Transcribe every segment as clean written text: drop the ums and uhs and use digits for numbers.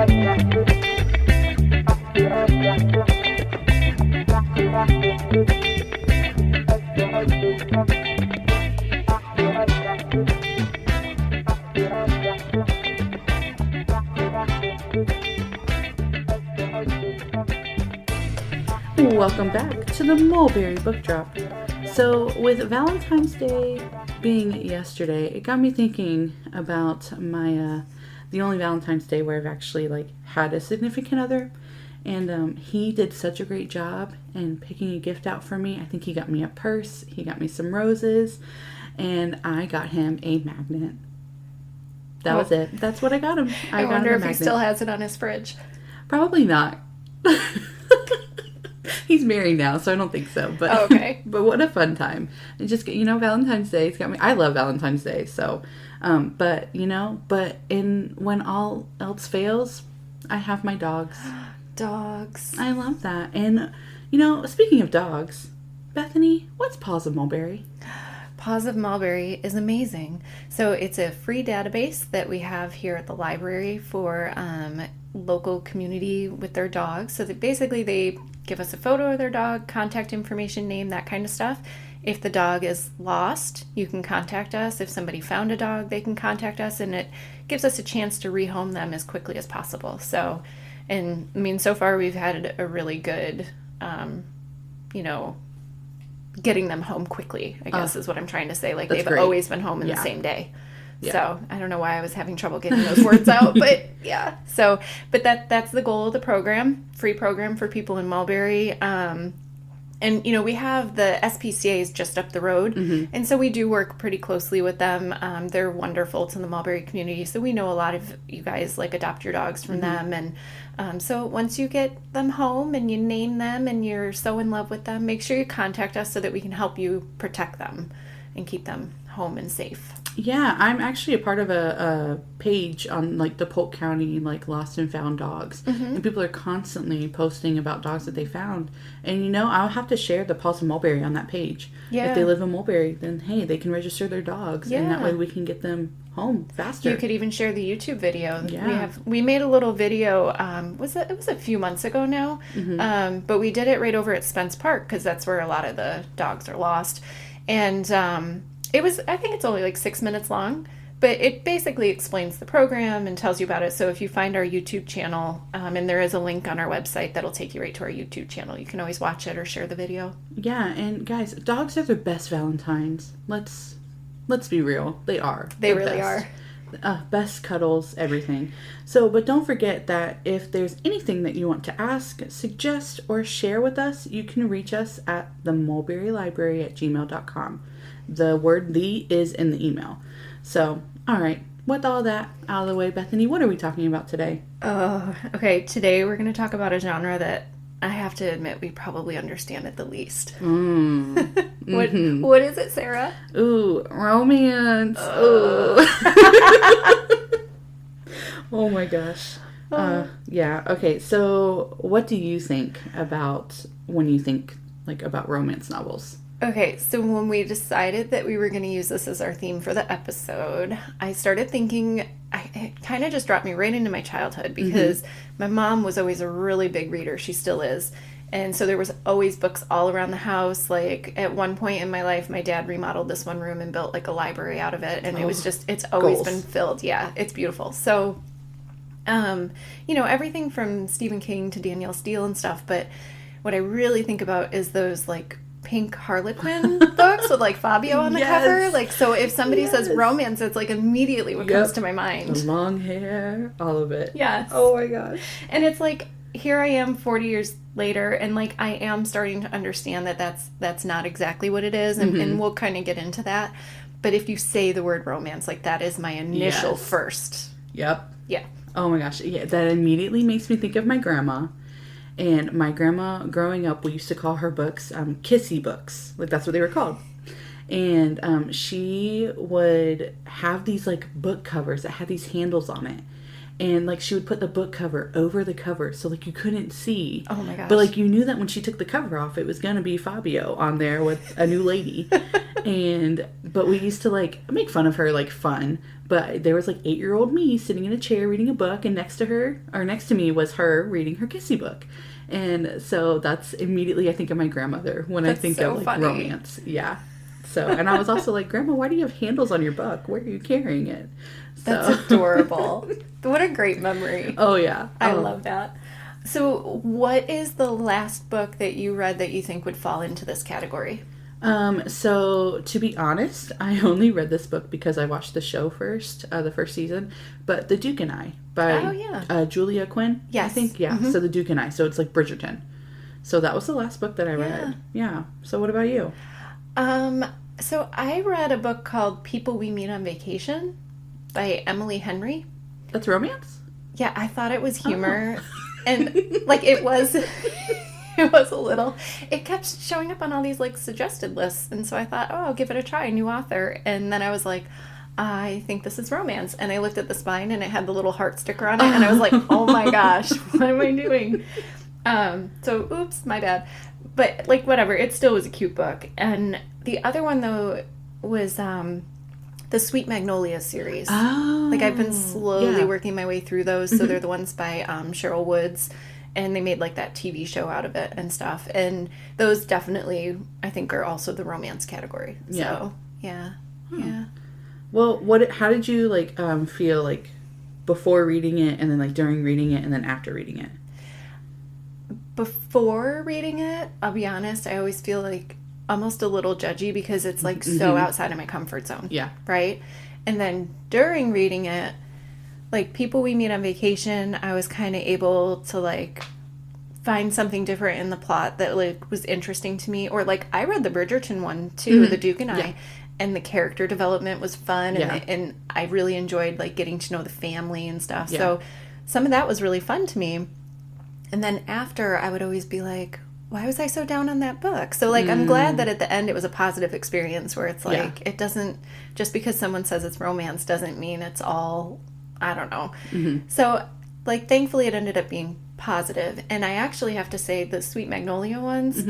Welcome back to the Mulberry Book Drop. So with Valentine's Day being yesterday, it got me thinking about my the only Valentine's Day where I've actually had a significant other, and he did such a great job in picking a gift out for me. I think he got me a purse, he got me some roses, and I got him a magnet. That was it. That's what I got him. I wonder if he still has it on his fridge. Probably not. He's married now, so I don't think so. But okay. But what a fun time! And just Valentine's Day. It's got me. I love Valentine's Day. So, but when all else fails, I have my dogs. Dogs. I love that. And speaking of dogs, Bethany, what's Paws of Mulberry? Paws of Mulberry is amazing. So it's a free database that we have here at the library for local community with their dogs. So that basically they give us a photo of their dog, contact information, name, that kind of stuff. If the dog is lost, you can contact us. If somebody found a dog, they can contact us, and it gives us a chance to rehome them as quickly as possible. So, so far we've had a really good, getting them home quickly, I guess is what I'm trying to say. They've great. Always been home in the same day. Yeah. So I don't know why I was having trouble getting those words out, but yeah. So, but that's the goal of the program, free program for people in Mulberry. And we have the SPCA's just up the road, and so we do work pretty closely with them. They're wonderful to the Mulberry community, so we know a lot of you guys adopt your dogs from them. And so once you get them home and you name them and you're so in love with them, make sure you contact us so that we can help you protect them and keep them home and safe. Yeah, I'm actually a part of a page on the Polk County lost and found dogs, and people are constantly posting about dogs that they found. And I'll have to share the Paws of Mulberry on that page. Yeah. If they live in Mulberry, then hey, they can register their dogs, and that way we can get them home faster. You could even share the YouTube video. Yeah. We made a little video. It was a few months ago now, but we did it right over at Spence Park because that's where a lot of the dogs are lost, and I think it's only 6 minutes long, but it basically explains the program and tells you about it. So if you find our YouTube channel, and there is a link on our website that'll take you right to our YouTube channel, you can always watch it or share the video. Yeah, and guys, dogs are the best Valentines. Let's be real. They are. They really are. Best cuddles, everything. So, but don't forget that if there's anything that you want to ask, suggest, or share with us, you can reach us at themulberrylibrary@gmail.com. The word "the" is in the email. So, all right. With all that out of the way, Bethany, what are we talking about today? Oh, okay. Today we're going to talk about a genre that I have to admit we probably understand it the least. What is it, Sarah? Ooh, romance. Ooh. Oh my gosh. Yeah. Okay. So, what do you think about when you think about romance novels? Okay, so when we decided that we were going to use this as our theme for the episode, I started thinking, it kind of just dropped me right into my childhood because my mom was always a really big reader. She still is. And so there was always books all around the house. At one point in my life, my dad remodeled this one room and built a library out of it. And it was just, it's always been filled. Yeah, it's beautiful. So, everything from Stephen King to Danielle Steele and stuff. But what I really think about is those pink Harlequin books with Fabio on the cover. So if somebody says romance, it's immediately what comes to my mind. The long hair, all of it. Yes. Oh my gosh. And it's here I am 40 years later, and I am starting to understand that that's not exactly what it is, and we'll kind of get into that. But if you say the word romance, that is my initial first. Yep. Yeah. Oh my gosh. Yeah, that immediately makes me think of my grandma. And my grandma, growing up, we used to call her books kissy books. That's what they were called. And she would have these book covers that had these handles on it. And she would put the book cover over the cover so you couldn't see. Oh my gosh. But you knew that when she took the cover off, it was going to be Fabio on there with a new lady. But we used to like make fun of her, like fun. But there was like 8-year-old me sitting in a chair reading a book, and next to me was her reading her kissy book. And so that's immediately I think of my grandmother when I think of like funny. romance. Yeah. So, and I was also like, Grandma, why do you have handles on your book? Where are you carrying it? So. That's adorable. What a great memory. Oh, yeah. I love that. So what is the last book that you read that you think would fall into this category? So to be honest, I only read this book because I watched the show first, the first season, but The Duke and I by Julia Quinn. Yes. I think, yeah. Mm-hmm. So The Duke and I. So it's like Bridgerton. So that was the last book that I read. Yeah. So what about you? So I read a book called People We Meet on Vacation by Emily Henry. That's romance? Yeah, I thought it was humor. Oh. And like it was a little, it kept showing up on all these like suggested lists. And so I thought, oh, I'll give it a try, new author. And then I was like, I think this is romance. And I looked at the spine and it had the little heart sticker on it. And I was like, oh my gosh, what am I doing? So oops, my bad. But like whatever, it still was a cute book. And the other one though was the Sweet Magnolias series. Oh, like I've been slowly working my way through those. So they're the ones by Sherryl Woods, and they made like that TV show out of it and stuff. And those definitely, I think, are also the romance category. So yeah. Well, how did you like feel like before reading it, and then like during reading it, and then after reading it? Before reading it, I'll be honest, I always feel like almost a little judgy because it's like so outside of my comfort zone. Yeah. Right? And then during reading it, like People We Meet on Vacation, I was kind of able to like find something different in the plot that like was interesting to me. Or like I read the Bridgerton one too, The Duke and I, and the character development was fun, and I really enjoyed like getting to know the family and stuff. So some of that was really fun to me. And then after, I would always be like, why was I so down on that book? So, like, I'm glad that at the end it was a positive experience where it's like, it doesn't, just because someone says it's romance doesn't mean it's all, I don't know. So, like, thankfully it ended up being positive. And I actually have to say the Sweet Magnolia ones,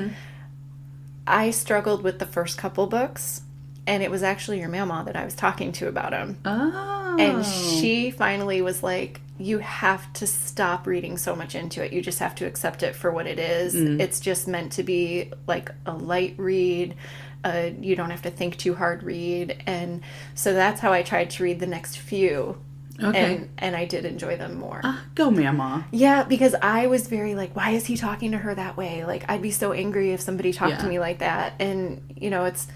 I struggled with the first couple books. And it was actually your mama that I was talking to about them. Oh. And she finally was like, you have to stop reading so much into it. You just have to accept it for what it is. It's just meant to be like a light read. You don't have to think too hard read. And so that's how I tried to read the next few. Okay. And I did enjoy them more. Go mama. Yeah, because I was very like, why is he talking to her that way? Like, I'd be so angry if somebody talked to me like that. And, you know, it's...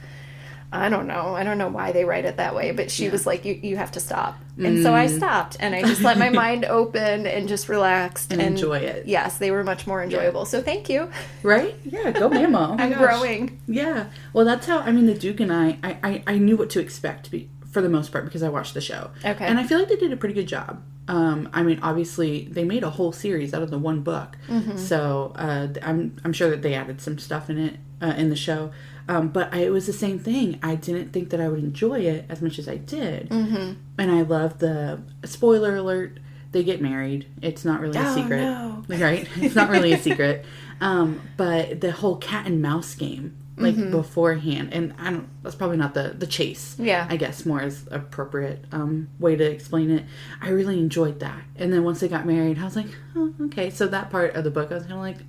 I don't know why they write it that way, but she was like, you have to stop. And so I stopped, and I just let my mind open and just relaxed. And enjoy it. Yes, they were much more enjoyable. So thank you. Right? Yeah, go mama. Oh I'm growing. Yeah. Well, that's how, I mean, The Duke and I knew what to expect for the most part because I watched the show. Okay. And I feel like they did a pretty good job. I mean, obviously, they made a whole series out of the one book. So I'm sure that they added some stuff in it, in the show. But it was the same thing. I didn't think that I would enjoy it as much as I did. And I love the, spoiler alert, they get married. It's not really a secret. No. Right? It's not really a secret. But the whole cat and mouse game, like beforehand, and that's probably not the chase. Yeah. I guess more is appropriate way to explain it. I really enjoyed that. And then once they got married, I was like, oh, okay. So that part of the book, I was kind of like,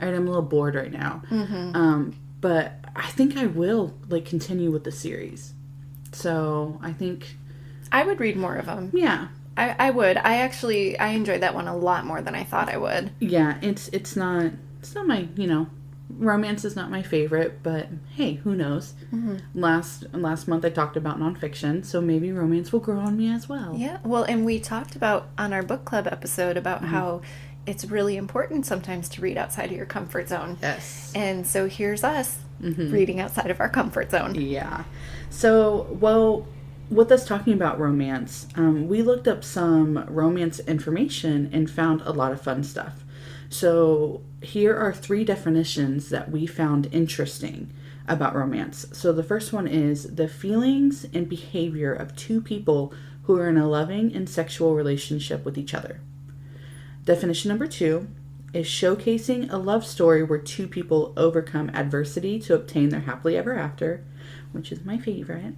all right, I'm a little bored right now. But I think I will like continue with the series. So I think I would read more of them. Yeah, I would. I enjoyed that one a lot more than I thought I would. Yeah, it's not my, romance is not my favorite, but hey, who knows? Last month I talked about nonfiction, so maybe romance will grow on me as well. Yeah. Well, and we talked about on our book club episode about how it's really important sometimes to read outside of your comfort zone. Yes. And so here's us reading outside of our comfort zone. Yeah. So, well, with us talking about romance, we looked up some romance information and found a lot of fun stuff. So here are 3 definitions that we found interesting about romance. So the first one is the feelings and behavior of 2 people who are in a loving and sexual relationship with each other. Definition number 2 is showcasing a love story where 2 people overcome adversity to obtain their happily ever after, which is my favorite.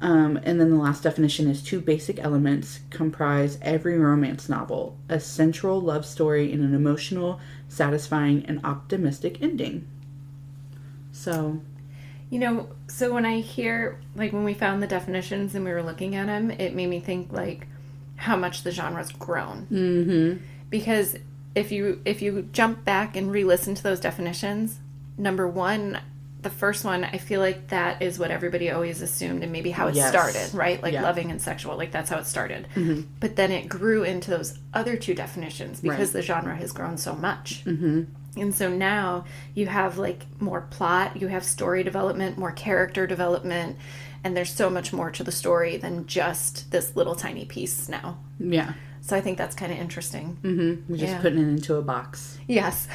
And then the last definition is 2 basic elements comprise every romance novel: a central love story and an emotional, satisfying, and optimistic ending. So, so when I hear, like, when we found the definitions and we were looking at them, it made me think, like, how much the genre's grown. mm-hmm. Because if you jump back and re-listen to those definitions, number one, the first one, I feel like that is what everybody always assumed and maybe how it started, right? Like loving and sexual, like that's how it started. Mm-hmm. But then it grew into those other 2 definitions because the genre has grown so much. Mm-hmm. And so now you have like more plot, you have story development, more character development, and there's so much more to the story than just this little tiny piece now. Yeah. So I think that's kind of interesting. Mm-hmm. We're just putting it into a box. Yes.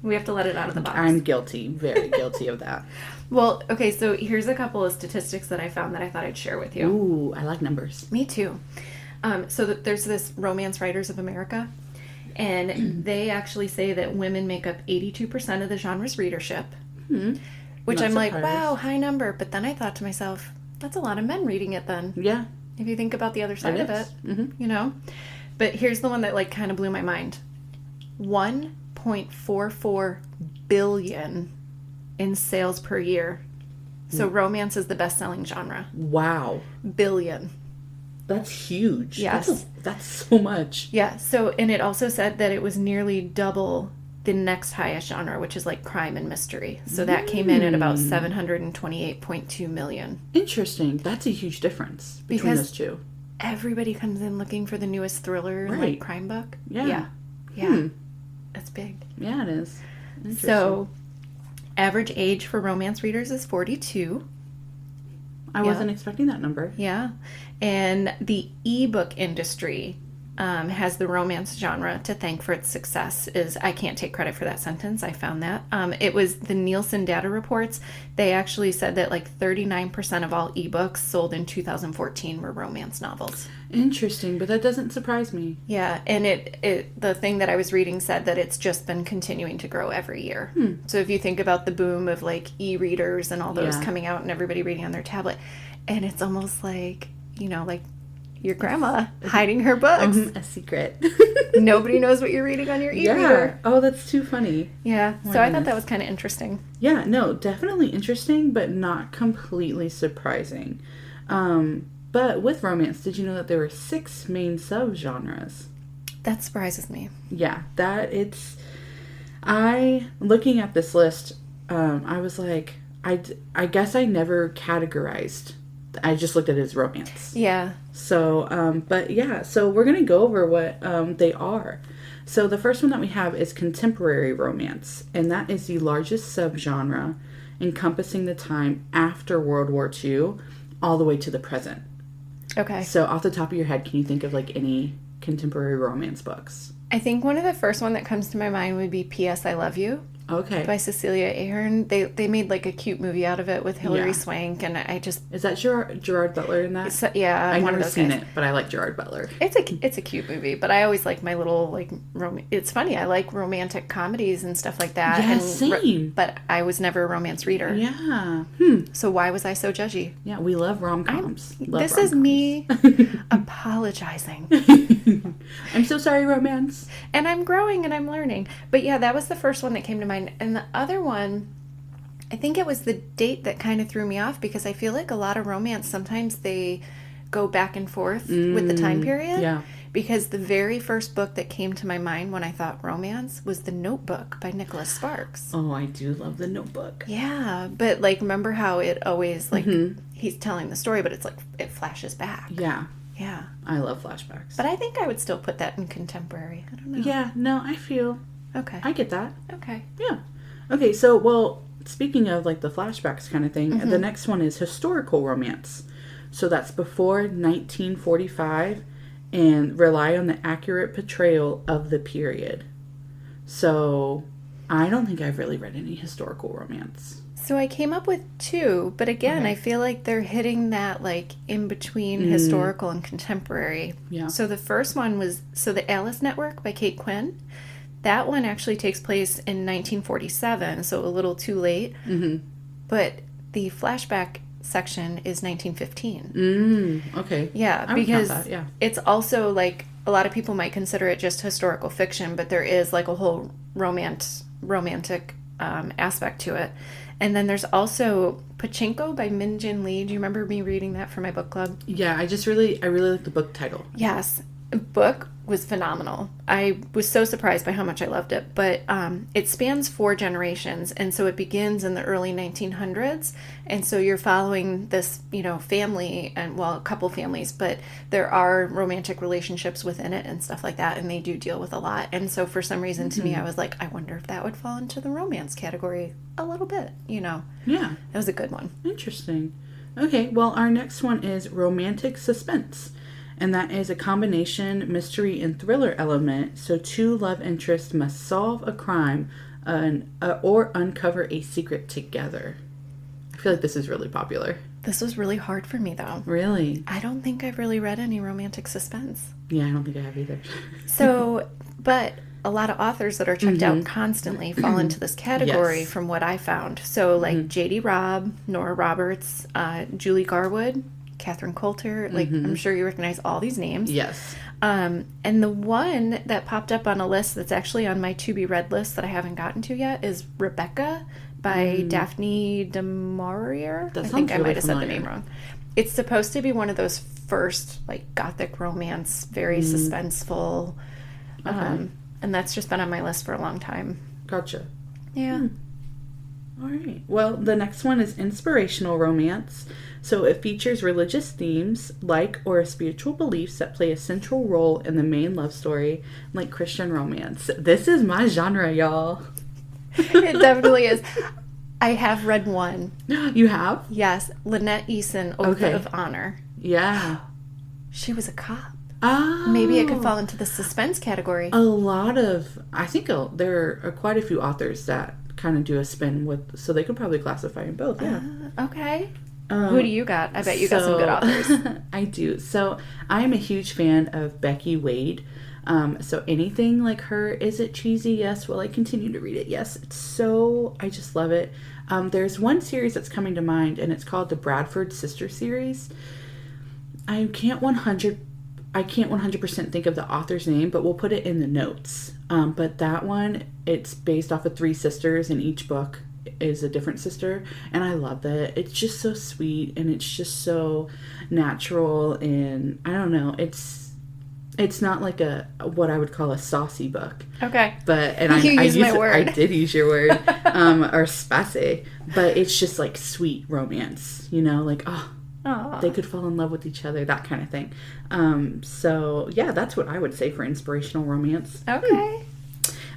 We have to let it out of the box. I'm guilty. Very guilty of that. Well, okay, so here's a couple of statistics that I found that I thought I'd share with you. Ooh, I like numbers. Me too. So there's this Romance Writers of America, and they actually say that women make up 82% of the genre's readership, which I'm like, wow, high number. But then I thought to myself, that's a lot of men reading it then. Yeah. If you think about the other side of it, But here's the one that like kind of blew my mind. 1.44 billion in sales per year. So romance is the best-selling genre. Wow. Billion. That's huge. Yes. That's so much. Yeah. So, and it also said that it was nearly double the next highest genre, which is like crime and mystery. So that came in at about 728.2 million. Interesting. That's a huge difference between those 2. Everybody comes in looking for the newest thriller, like crime book. Yeah. Yeah. That's big. Yeah, it is. So, average age for romance readers is 42. I wasn't expecting that number. Yeah. And the ebook industry has the romance genre to thank for its success. I can't take credit for that sentence. I found that. It was the Nielsen data reports. They actually said that like 39% of all ebooks sold in 2014 were romance novels. Interesting, but that doesn't surprise me. Yeah, and the thing that I was reading said that it's just been continuing to grow every year. So if you think about the boom of like e-readers and all those coming out and everybody reading on their tablet, and it's almost like, like your grandma hiding her books. A secret. Nobody knows what you're reading on your e-reader. Oh, that's too funny. Yeah, so I thought that was kind of interesting. Yeah, no, definitely interesting, but not completely surprising. But with romance, did you know that there were 6 main subgenres? That surprises me. Yeah, looking at this list, I was like, I guess I never categorized. I just looked at it as romance. Yeah. So, but yeah, so we're going to go over what they are. So the first one that we have is contemporary romance, and that is the largest subgenre encompassing the time after World War II all the way to the present. Okay. So off the top of your head, can you think of like any contemporary romance books? I think one of the first one that comes to my mind would be P.S. I Love You. Okay. By Cecelia Ahern. They made like a cute movie out of it with Hilary Swank, and I just... Is that Gerard Butler in that? I've never seen it, but I like Gerard Butler. It's a cute movie, but I always like my little like it's funny. I like romantic comedies and stuff like that. Yeah, same. But I was never a romance reader. Yeah. So why was I so judgy? Yeah, we love rom-coms. This is me apologizing. I'm so sorry, romance. And I'm growing and I'm learning. But yeah, that was the first one that came to mind. And the other one, I think it was the date that kind of threw me off, because I feel like a lot of romance, sometimes they go back and forth with the time period. Yeah. Because the very first book that came to my mind when I thought romance was The Notebook by Nicholas Sparks. Oh, I do love The Notebook. Yeah, but like, remember how it always, like, he's telling the story, but it's like, it flashes back. Yeah. Yeah. I love flashbacks. But I think I would still put that in contemporary. I don't know. Yeah, no, I feel... Okay. I get that. Okay. Yeah. Okay, so, well, speaking of, like, the flashbacks kind of thing, the next one is historical romance. So that's before 1945 and rely on the accurate portrayal of the period. So I don't think I've really read any historical romance. So I came up with 2, but again, I feel like they're hitting that, like, in between historical and contemporary. Yeah. So the first one was, The Alice Network by Kate Quinn. That one actually takes place in 1947, so a little too late. But the flashback section is 1915. Okay. Yeah, I would because count that, yeah. it's also like a lot of people might consider it just historical fiction, but there is like a whole romantic aspect to it. And then there's also Pachinko by Min Jin Lee. Do you remember me reading that for my book club? Yeah, I really like the book title. Yes. Book was phenomenal. I was so surprised by how much I loved it. But it spans 4 generations, and so it begins in the early 1900s. And so you're following this, family, and well, a couple families, but there are romantic relationships within it and stuff like that, and they do deal with a lot. And so for some reason, to me, I was like, I wonder if that would fall into the romance category a little bit. Yeah, that was a good one. Interesting. Okay, well, our next one is romantic suspense. And that is a combination mystery and thriller element. So 2 love interests must solve a crime or uncover a secret together. I feel like this is really popular. This was really hard for me, though. Really? I don't think I've really read any romantic suspense. Yeah, I don't think I have either. So, but a lot of authors that are checked out constantly fall into this category from what I found. So, like J.D. Robb, Nora Roberts, Julie Garwood, Catherine Coulter, I'm sure you recognize all these names. Yes. And the one that popped up on a list that's actually on my to-be-read list that I haven't gotten to yet is Rebecca by Daphne de Maurier. I think I might have said the name wrong. It's supposed to be one of those first, gothic romance, very suspenseful. Okay. And that's just been on my list for a long time. Gotcha. Yeah. All right. Well, the next one is inspirational romance. So it features religious themes or spiritual beliefs that play a central role in the main love story, like Christian romance. This is my genre, y'all. It definitely is. I have read one. You have? Yes. Lynette Eason, Oath of Honor. Yeah. She was a cop. Oh. Maybe it could fall into the suspense category. I think there are quite a few authors that kind of do a spin with, so they could probably classify in both. Yeah. Okay. Who do you got? I bet you got some good authors. I do. So I'm a huge fan of Becky Wade. So anything like her, is it cheesy? Yes. Will I continue to read it? Yes. I just love it. There's one series that's coming to mind, and it's called the Bradford Sister Series. I can't 100% think of the author's name, but we'll put it in the notes. But that one, it's based off of 3 sisters, and each book is a different sister, and I love that. It's just so sweet, and it's just so natural, and I don't know, it's not like what I would call a saucy book. Okay. But I did use your word, or space, but it's just like sweet romance, Aww. They could fall in love with each other, that kind of thing. So yeah, that's what I would say for inspirational romance. Okay.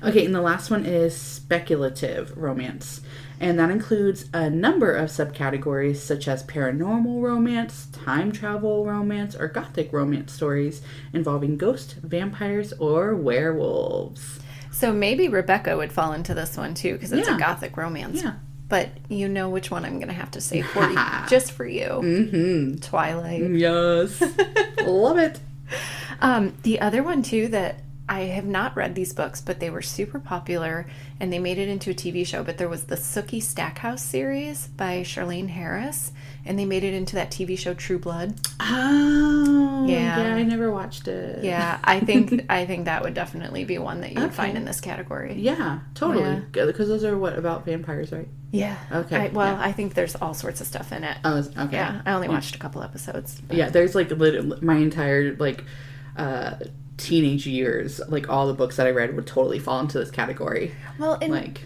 Okay, and the last one is speculative romance. And that includes a number of subcategories such as paranormal romance, time travel romance, or gothic romance stories involving ghosts, vampires, or werewolves. So maybe Rebecca would fall into this one too, because it's a gothic romance. Yeah. But you know which one I'm going to have to say for you, just for you. Mm-hmm. Twilight. Yes. Love it. The other one too that I have not read these books, but they were super popular, and they made it into a TV show. But there was the Sookie Stackhouse series by Charlaine Harris, and they made it into that TV show True Blood. Oh, yeah. I never watched it. Yeah, I think that would definitely be one that you would find in this category. Yeah, totally. Because those are about vampires, right? Yeah. Okay. I think there's all sorts of stuff in it. Oh, okay. Yeah, I only watched a couple episodes. But. Yeah, there's my entire teenage years, all the books that I read would totally fall into this category. Well, and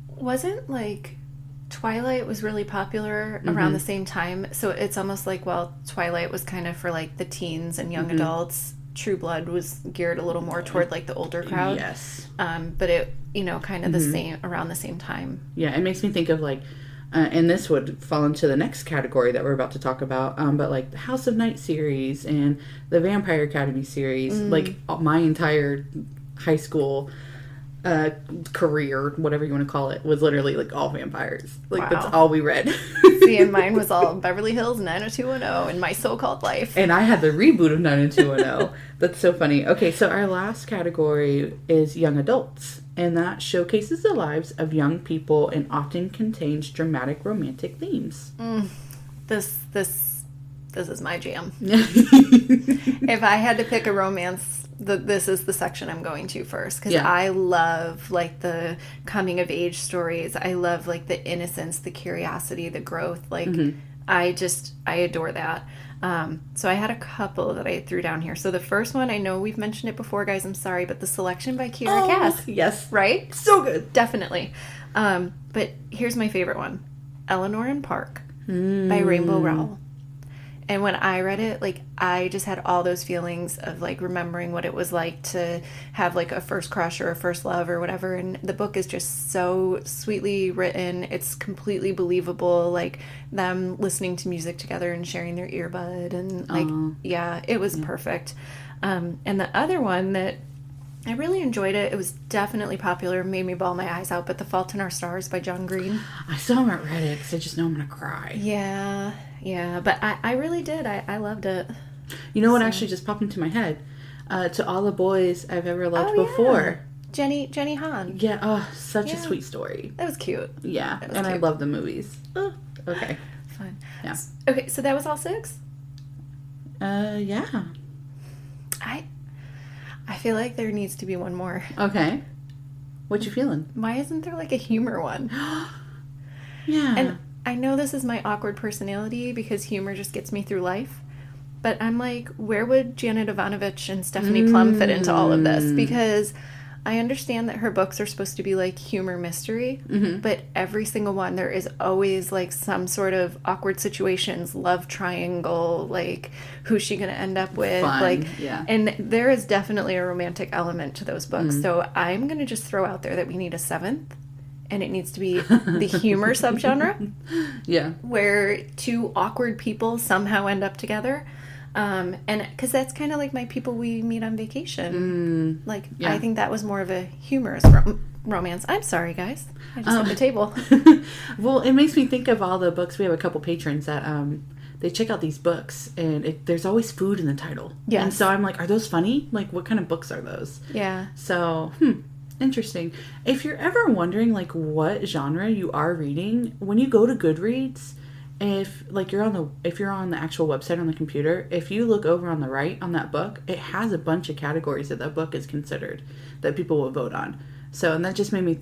wasn't Twilight was really popular around the same time, so it's almost Twilight was kind of for the teens and young adults. True Blood was geared a little more toward the older crowd. Yes. But it kind of the same around the same time. Yeah, it makes me think of and this would fall into the next category that we're about to talk about, but the House of Night series and the Vampire Academy series, my entire high school career, whatever you want to call it, was literally all vampires. Wow. That's all we read. See, and mine was all Beverly Hills 90210 and My So-Called Life. And I had the reboot of 90210. That's so funny. Okay, so our last category is young adults, and that showcases the lives of young people and often contains dramatic romantic themes. this is my jam. If I had to pick a romance, this is the section I'm going to first, because I love like the coming of age stories. I love like the innocence, the curiosity, the growth. Like I adore that. So I had a couple that I threw down here. So the first one, I know we've mentioned it before, guys, I'm sorry, but The Selection by Kiera Cass. Yes. Right? So good. Definitely. But here's my favorite one. Eleanor and Park by Rainbow Rowell. And when I read it, like, I just had all those feelings of, like, remembering what it was like to have, like, a first crush or a first love or whatever. And the book is just so sweetly written. It's completely believable, like, them listening to music together and sharing their earbud. And, like, it was perfect. And the other one that I really enjoyed it was definitely popular, made me bawl my eyes out, but The Fault in Our Stars by John Green. I still haven't read it because I just know I'm going to cry. Yeah, but I really did. I loved it. You know what actually just popped into my head? To All the Boys I've Ever Loved Before. Jenny Han. Yeah, such a sweet story. That was cute. Yeah, and cute. I love the movies. Okay. Fun. Yeah. Okay, so that was all 6? Yeah. I feel like there needs to be one more. Okay. What you feeling? Why isn't there like a humor one? Yeah. And I know this is my awkward personality because humor just gets me through life. But I'm like, where would Janet Ivanovich and Stephenie Plum fit into all of this? Because I understand that her books are supposed to be like humor mystery, but every single one, there is always like some sort of awkward situations, love triangle, like who's she going to end up with? Fun, like, yeah. And there is definitely a romantic element to those books. So I'm going to just throw out there that we need a 7th, and it needs to be the humor subgenre. Yeah. Where 2 awkward people somehow end up together. And because that's kind of like my people we meet on vacation. I think that was more of a humorous romance. I'm sorry, guys. I just hit the table. Well, it makes me think of all the books. We have a couple patrons that they check out these books, and there's always food in the title. Yes. And so I'm like, are those funny? Like, what kind of books are those? Yeah. So, interesting. If you're ever wondering, like, what genre you are reading, when you go to Goodreads, if you're on the actual website on the computer, if you look over on the right on that book, it has a bunch of categories that book is considered that people will vote on. So, and that just made me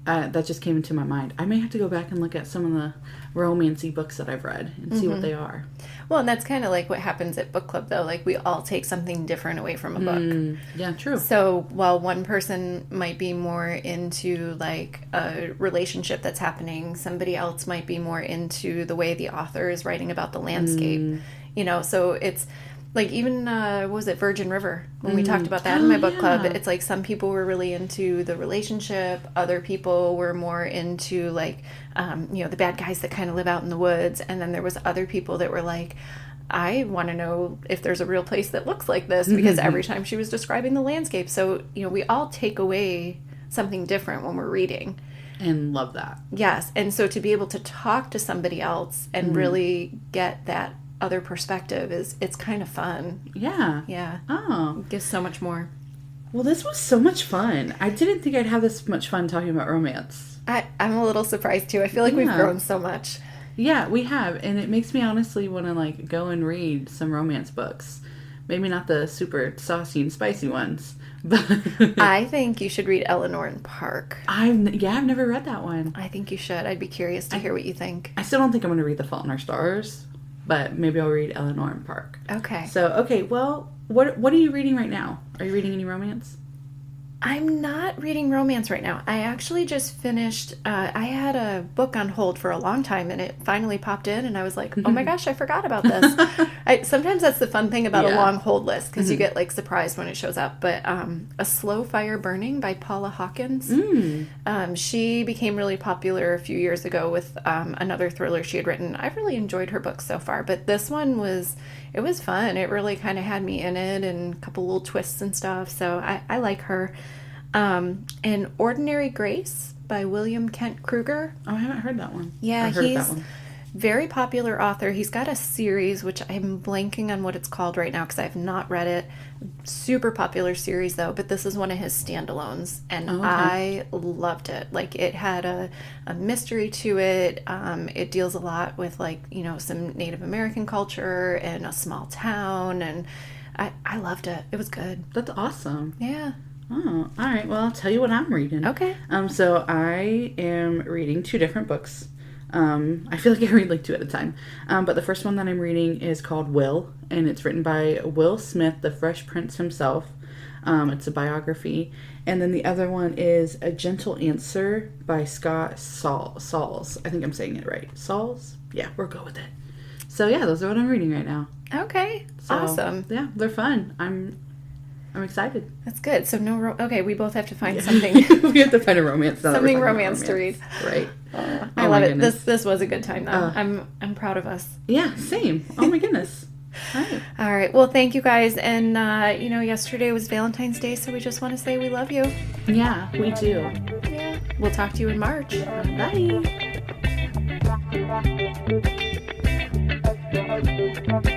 that just came into my mind. I may have to go back and look at some of the romancy books that I've read and see what they are. Well, and that's kind of like what happens at book club, though. Like, we all take something different away from a book. Yeah, true. So while one person might be more into like a relationship that's happening, somebody else might be more into the way the author is writing about the landscape. You know, so it's like, even what was it, Virgin River, when we talked about that in my book club, it's like some people were really into the relationship, other people were more into like the bad guys that kind of live out in the woods, and then there was other people that were like, I want to know if there's a real place that looks like this, because every time she was describing the landscape. So, we all take away something different when we're reading. And love that. Yes. And so to be able to talk to somebody else and really get that other perspective it's kind of fun. Yeah. Oh, it gives so much more. Well, this was so much fun. I didn't think I'd have this much fun talking about romance. I'm a little surprised too. I feel like we've grown so much. Yeah, we have, and it makes me honestly want to like go and read some romance books. Maybe not the super saucy and spicy ones, but I think you should read Eleanor and Park. I've never read that one. I think you should. I'd be curious to hear what you think. I still don't think I'm going to read The Fault in Our Stars. But maybe I'll read Eleanor and Park. Okay. So, well, what are you reading right now? Are you reading any romance? I'm not reading romance right now. I actually just finished, I had a book on hold for a long time, and it finally popped in, and I was like, oh my gosh, I forgot about this. Sometimes that's the fun thing about a long hold list, because you get like surprised when it shows up. But A Slow Fire Burning by Paula Hawkins. She became really popular a few years ago with another thriller she had written. I've really enjoyed her books so far, but this one was fun. It really kind of had me in it, and a couple little twists and stuff, so I like her. And Ordinary Grace by William Kent Kruger. Oh, I haven't heard that one. Yeah, Very popular author. He's got a series, which I'm blanking on what it's called right now because I have not read it. Super popular series, though, but this is one of his standalones, and I loved it. Like, it had a mystery to it. It deals a lot with, like, you know, some Native American culture and a small town, and I loved it. It was good. That's awesome. Yeah. Oh, all right. Well, I'll tell you what I'm reading. Okay. So I am reading 2 different books. I feel like I read like 2 at a time. But the first one that I'm reading is called Will, and it's written by Will Smith, the Fresh Prince himself. It's a biography. And then the other one is A Gentle Answer by Scott Sauls. I think I'm saying it right. Sauls? Yeah, we'll go with it. So yeah, those are what I'm reading right now. Okay. So, awesome. Yeah, they're fun. I'm excited. That's good. So okay, we both have to find something. We have to find a romance. Something romance to read. Right. I love it. This was a good time though. I'm proud of us. Yeah, same. Oh my goodness. All right. Well, thank you guys. And you know, yesterday was Valentine's Day, so we just want to say we love you. Yeah, we do. Yeah. We'll talk to you in March. Bye.